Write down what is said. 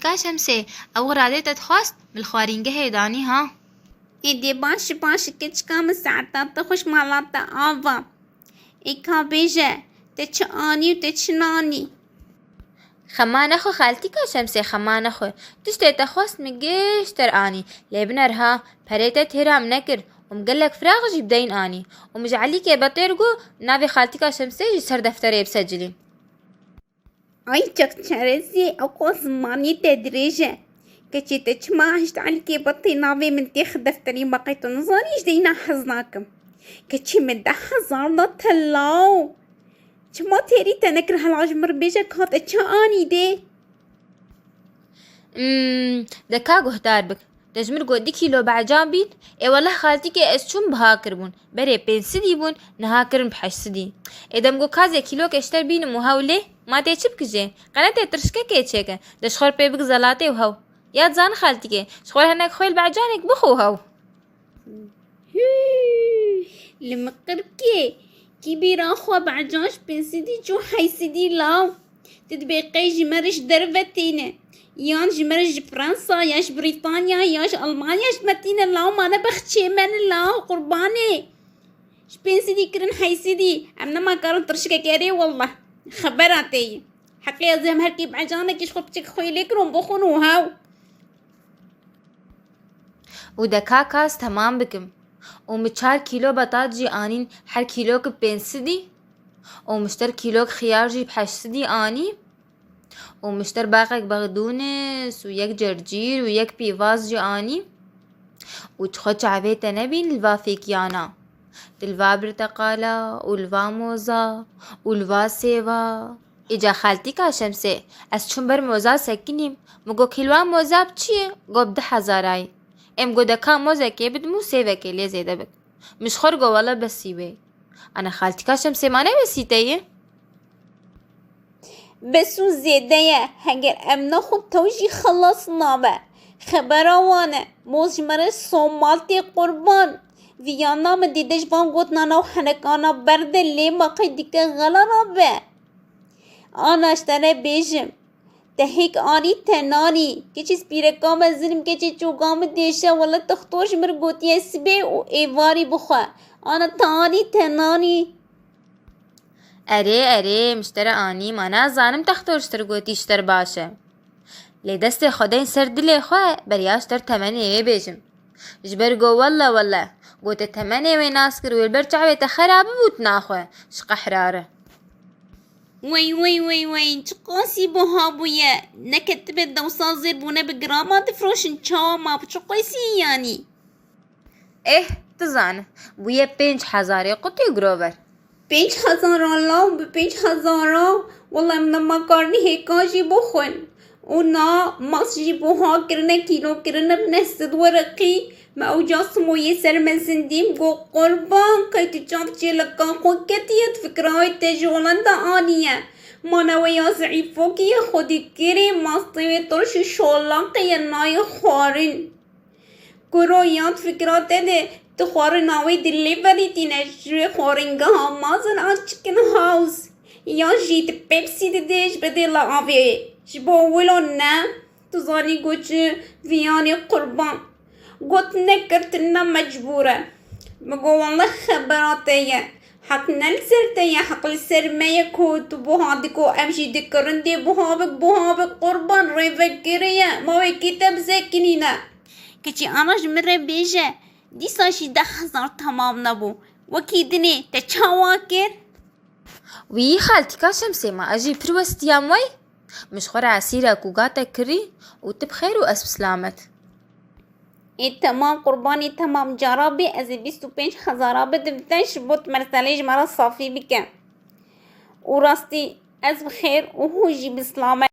خالتيكا شمسة او غرادة تخواست بالخوارينجة هيداني ها ایدی باش کچکام ساعتات خوش مالات آوا ایکا بیجه تچ آنی و تچ نانی خمانخو خالتيكا شمسة خمانخو تشتي تخواست مجيشتر آني لابنرها بريتا تهرام نكر ومقلك فراغ جيبدين آني ومجعليك بطيرقو نافي خالتيكا شمسة جسر دفتري بسجلي ay çok çaresi o زماني تدريجة كشي تجمع عليكي بطي نافي من تيخ دفتري بقيتو نظانيش دينا حزناكم كشي مدى حزارنا تلاو شما تيري تنكر هالعجمر بيجا كات اتشاني دي دكاغو هتار بك تجمر قو 2 كيلو بعجان بين اي والله خالتيكي اسشون بهاكر بون بري 5 سدي بون نهاكرن ب8 سدي ادم قو كازي كيلو كشتر بين مهاولي ما تيچب كجي قناتي ترشكا كيچيكا دشخور بيبك زلاتي وهو يا زان خالتيكي شخور هناك خويل بعجانك بخو هو لما قربكي كبيرة أخوة بعجاش بنسيدي جو حيسيدي لاو تدبيقي جمرش درفتينة يان جمرش فرنسا ياش بريطانيا ياش ألمانيا جمتينة لاو ما أنا بختشي من لاو قرباني بنسيدي كرن حيسيدي أمنا ما كارن ترشكا كاري والله خبراتي حقي أزهم هركي بعجانك يشخو بتك خويلي كرون بخونو هاو ودكا كاس تمام بكم ومتشار كيلو بطاطجي آنين هر كيلوك ب5 سدي ومشتر كيلوك خيار جي ب8 سدي آني ومشتر باقك بغدونس ويك جرجير ويك بيفاز جي آني وتخوش عبيتا نبين الفا فيكيانا الفا برتقالة والفا موزا والفا سيفا إجا خالتيكا شمسة أسشون بر موزا سكينيم مگو كيلوان موزا بچيه قو 10,000 ام قو دكا موزا كي بدمو سيفا كي ليه زيدا بك مش خرقو ولا بسيبه أنا خالتيكا شمسة ما نبسيتيه بسو زيدايا هنگر امنا خود توجي خلاص نابا خبراوانه موز جمره صومالتي قربان ویانا من دیدش وان گوت نانا و حنکانا برده لی مقی دیگه غلانا به آن اشتره بیشم تهیک آنی تنانی که چیز پیرکام ازنیم که چی چوگام دیشه ولی تختوش مر گوتی سبه و ایواری بخوا آن تانی تنانی اره مشتر آنی مانا زانم تختوشتر گوتیشتر باشه لی دست خداین سر دل خواه بریاشتر تمنیه بیشم جبر گو والله قوت الثمانية ويناسكر والبرجع بيتخرب بوتناخوه شقا حرارة وي چقاسی بها بویه نکتب دوسا زیر بونه بگراما دفروشن چاوا ما بچقاسی یعنی ايه تزانه بويه 5,000 قطي گروور 5,000 لاو ب 5,000 والله من ما کارنی هیکاجی بخون اونا ماسجی بها کرنه کیلو کرنه بنستد ورقی ما اوجاس مويه سر من سنديم قو قربان كي تجاب لكا خوكتيت فكراي تجولان دا آنية ما نويا زعيفوكي خودي كيري ماستوي ترش شولاقي ناي خارن كرويات فكرات ده تخارن ناوي دليفري تنجري خارنگا مازن چكن هاوس يا جيت بيبسي ديش بدلا آوي جبو ولو نا تزاني قوش فياني قربان قلت نكرتنا مجبورة مقو والله خبراتي حق نلسرتي حق السرمية كوت بوهادكو أمشي دكرن دي بوهابك قربان ريفكرية ما كتاب زكنينا كشي أنا جمرة بيجة دي ساشي 10,000 تمام نبو وكيدني تشاواكر وي خالتيكا شمسة ما أجي بروست ياموي مش خور عسيرة كوغاتا كري وتبخير وأسب سلامت تمام قرباني تمام جرابي از 25,000 بدفتش بوت مرسليج مرا صافي بك وراستي از بخير وهو جي بسلامة